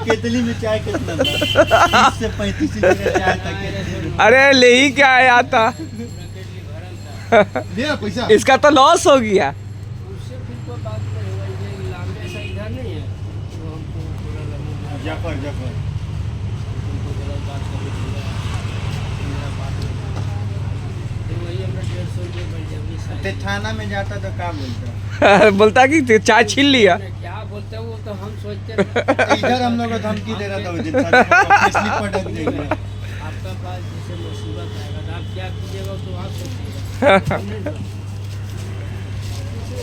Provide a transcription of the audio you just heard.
केतली में चाय कितना था? 30 से 35 रुपए चाय था केतली। अरे ले ही क्या है आता। दिया पैसा? इसका तो लॉस हो गया। जाफर जाफर ते थाना में जाता तो क्या बोलता? बोलता कि चाय छीन लिया। क्या बोलते हैं वो तो हम सोचते इधर हम लोग को धमकी दे रहा था उस दिन फैसली पर ढक देंगे। आपका पास जैसे मुसीबत आएगा तो आप क्या कीजिएगा तो आप सोचिएगा।